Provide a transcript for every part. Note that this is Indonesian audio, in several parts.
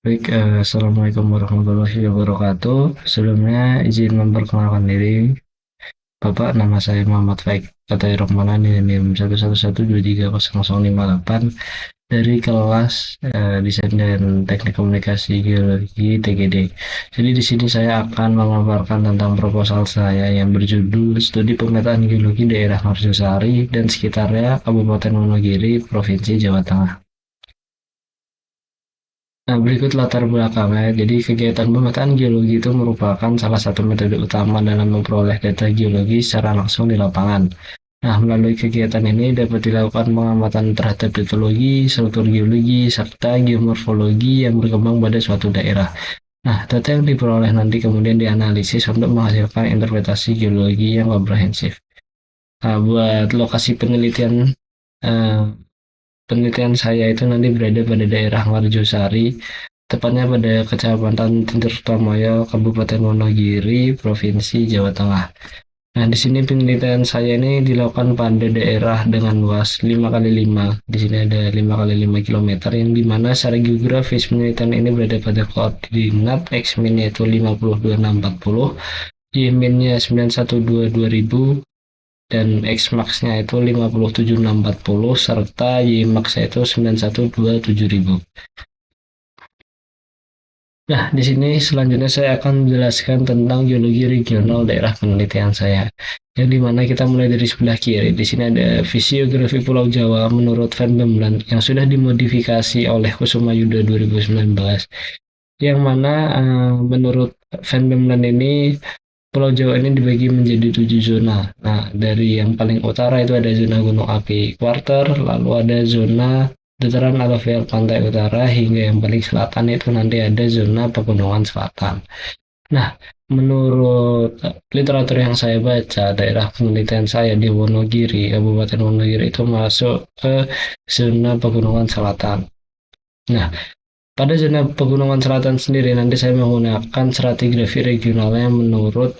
Baik, Assalamualaikum warahmatullahi wabarakatuh. Sebelumnya izin memperkenalkan diri. Bapak, nama saya Muhammad Faik Katai Rokmanan NIM 111723058 dari kelas Desain dan Teknik Komunikasi Geologi TGD. Jadi di sini saya akan memaparkan tentang proposal saya yang berjudul Studi Pemetaan Geologi Daerah Marjosari dan sekitarnya Kabupaten Wonogiri, Provinsi Jawa Tengah. Nah, berikut latar belakangnya. Jadi, kegiatan pemetaan geologi itu merupakan salah satu metode utama dalam memperoleh data geologi secara langsung di lapangan. Nah, melalui kegiatan ini dapat dilakukan pengamatan terhadap litologi, struktur geologi, serta geomorfologi yang berkembang pada suatu daerah. Nah, data yang diperoleh nanti kemudian dianalisis untuk menghasilkan interpretasi geologi yang komprehensif. Nah, buat lokasi eh, penelitian saya itu nanti berada pada daerah Marjosari, tepatnya pada Kecamatan Tirtomoyo, Kabupaten Wonogiri, Provinsi Jawa Tengah. Nah, di sini penelitian saya ini dilakukan pada daerah dengan luas 5 kali 5. Di sini ada 5 kali 5 kilometer yang dimana secara geografis penelitian ini berada pada koordinat X-min yaitu 52640, Y-minnya 9122.000, dan X-max-nya itu 57640 serta Y-max-nya itu 9127000. Nah, di sini selanjutnya saya akan menjelaskan tentang geologi regional daerah penelitian saya. Yang dimana kita mulai dari sebelah kiri. Di sini ada fisiografi Pulau Jawa menurut Van Bemland yang sudah dimodifikasi oleh Kusuma Yuda 2019. Yang mana menurut Van Bemland ini Pulau Jawa ini dibagi menjadi 7 zona. Nah, dari yang paling utara itu ada zona Gunung Api Quarter, lalu ada zona dataran aluvial pantai utara, hingga yang paling selatan itu nanti ada zona pegunungan selatan. Nah, menurut literatur yang saya baca, daerah penelitian saya di Wonogiri, Kabupaten Wonogiri itu masuk ke zona pegunungan selatan. Nah, pada zona pegunungan selatan sendiri nanti saya menggunakan stratigrafi regionalnya menurut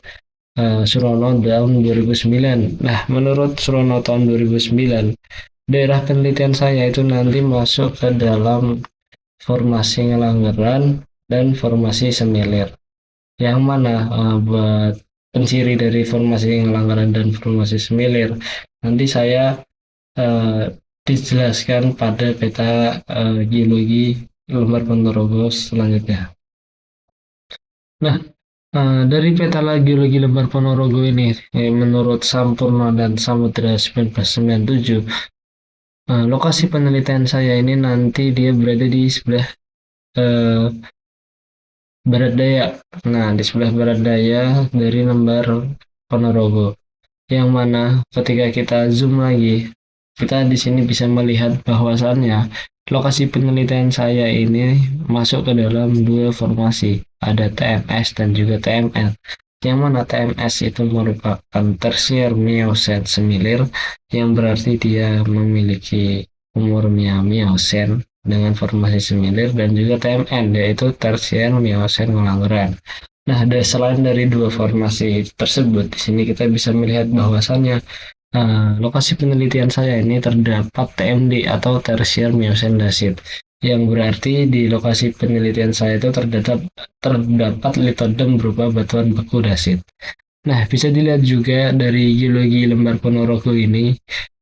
Surono tahun 2009. Nah, menurut Surono tahun 2009, daerah penelitian saya itu nanti masuk ke dalam formasi Ngelanggeran dan formasi Semilir. Yang mana buat penciri dari formasi Ngelanggeran dan formasi Semilir nanti saya uh, dijelaskan pada peta geologi lembar Ponorogo selanjutnya. Nah, dari peta geologi lembar Ponorogo ini, menurut Sampurna dan Samudra 1997, lokasi penelitian saya ini nanti dia berada di sebelah eh, barat daya. Nah, di sebelah barat daya dari lembar Ponorogo. Yang mana ketika kita zoom lagi, kita di sini bisa melihat bahwasannya lokasi penelitian saya ini masuk ke dalam dua formasi, ada TMS dan juga TML. Yang mana TMS itu merupakan Tertiary Miocene Semilir, yang berarti dia memiliki umur Miocene dengan formasi semilir, dan juga TMN yaitu Tertiary Miocene Ngelanggeran. Nah, selain dari dua formasi tersebut, di sini kita bisa melihat bahwasannya lokasi penelitian saya ini terdapat TMD atau Tertiary Miocene Dasit, yang berarti di lokasi penelitian saya itu terdapat litodem berupa batuan beku dasit. Nah, bisa dilihat juga dari geologi lembar Ponorogo ini,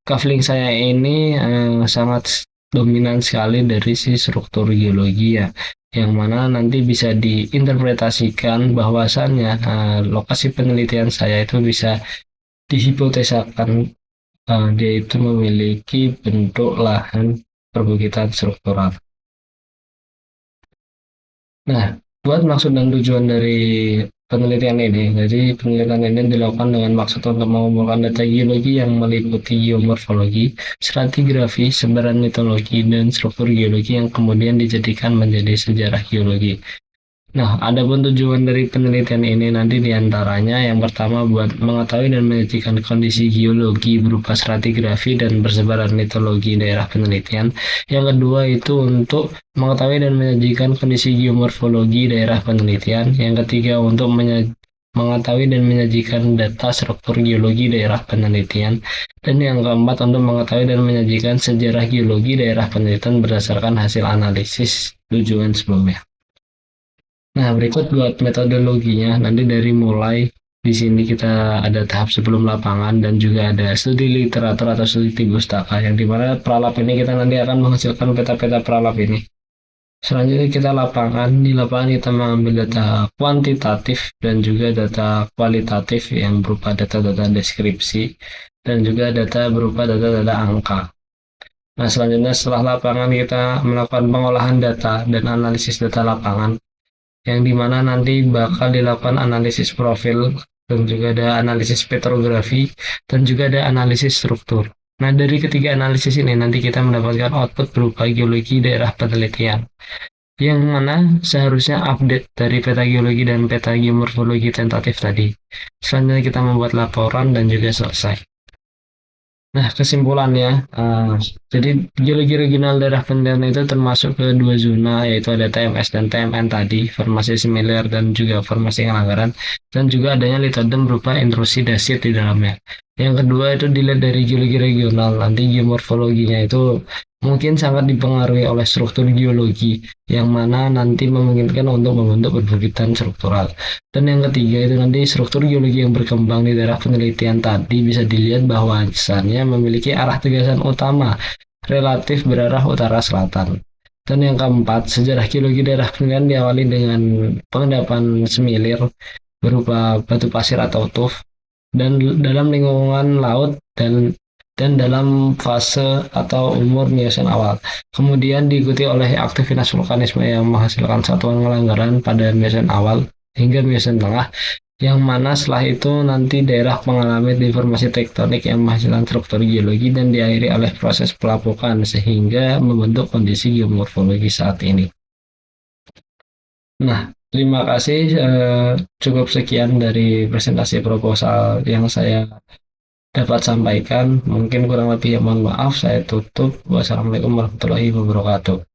kafling saya ini sangat dominan sekali dari si struktur geologi ya, yang mana nanti bisa diinterpretasikan bahwasannya lokasi penelitian saya itu bisa dihipotesakan dia itu memiliki bentuk lahan perbukitan struktural. Nah, buat maksud dan tujuan dari penelitian ini, jadi penelitian ini dilakukan dengan maksud untuk mengumpulkan data geologi yang meliputi geomorfologi, stratigrafi, sebaran mitologi, dan struktur geologi yang kemudian dijadikan menjadi sejarah geologi. Nah, adapun tujuan dari penelitian ini nanti diantaranya yang pertama buat mengetahui dan menyajikan kondisi geologi berupa stratigrafi dan persebaran litologi daerah penelitian. Yang kedua itu untuk mengetahui dan menyajikan kondisi geomorfologi daerah penelitian. Yang ketiga untuk mengetahui dan menyajikan data struktur geologi daerah penelitian. Dan yang keempat untuk mengetahui dan menyajikan sejarah geologi daerah penelitian berdasarkan hasil analisis tujuan sebelumnya. Nah, berikut buat metodologinya. Nanti dari mulai di sini kita ada tahap sebelum lapangan dan juga ada studi literatur atau studi pustaka yang dimana pralab ini kita nanti akan menghasilkan peta-peta pralab ini. Selanjutnya kita lapangan. Di lapangan kita mengambil data kuantitatif dan juga data kualitatif yang berupa data-data deskripsi dan juga data berupa data-data angka. Nah, selanjutnya setelah lapangan kita melakukan pengolahan data dan analisis data lapangan yang dimana nanti bakal dilakukan analisis profil dan juga ada analisis petrografi dan juga ada analisis struktur. Nah, dari ketiga analisis ini nanti kita mendapatkan output berupa geologi daerah penelitian yang mana seharusnya update dari peta geologi dan peta geomorfologi tentatif tadi. Selanjutnya kita membuat laporan dan juga selesai. Nah, kesimpulannya, jadi geologi regional daerah penelitian itu termasuk ke dua zona, yaitu ada TMS dan TMN tadi, formasi similar dan juga formasi langgaran, dan juga adanya litodem berupa intrusi dasit di dalamnya. Yang kedua itu dilihat dari geologi regional, nanti geomorfologinya itu mungkin sangat dipengaruhi oleh struktur geologi, yang mana nanti memungkinkan untuk membentuk perbukitan struktural. Dan yang ketiga itu nanti struktur geologi yang berkembang di daerah penelitian tadi bisa dilihat bahwa bahwasannya memiliki arah tegasan utama relatif berarah utara-selatan. Dan yang keempat, sejarah geologi daerah penelitian diawali dengan pengendapan semilir berupa batu pasir atau tuf dan dalam lingkungan laut dan dalam fase atau umur Miocene awal. Kemudian diikuti oleh aktivitas vulkanisme yang menghasilkan satuan pelanggaran pada Miocene awal hingga Miocene tengah, yang mana setelah itu nanti daerah mengalami deformasi tektonik yang menghasilkan struktur geologi dan diakhiri oleh proses pelapukan sehingga membentuk kondisi geomorfologi saat ini. Nah, terima kasih. Cukup sekian dari presentasi proposal yang saya dapat sampaikan. Mungkin kurang lebih mohon maaf. Saya tutup. Wassalamualaikum warahmatullahi wabarakatuh.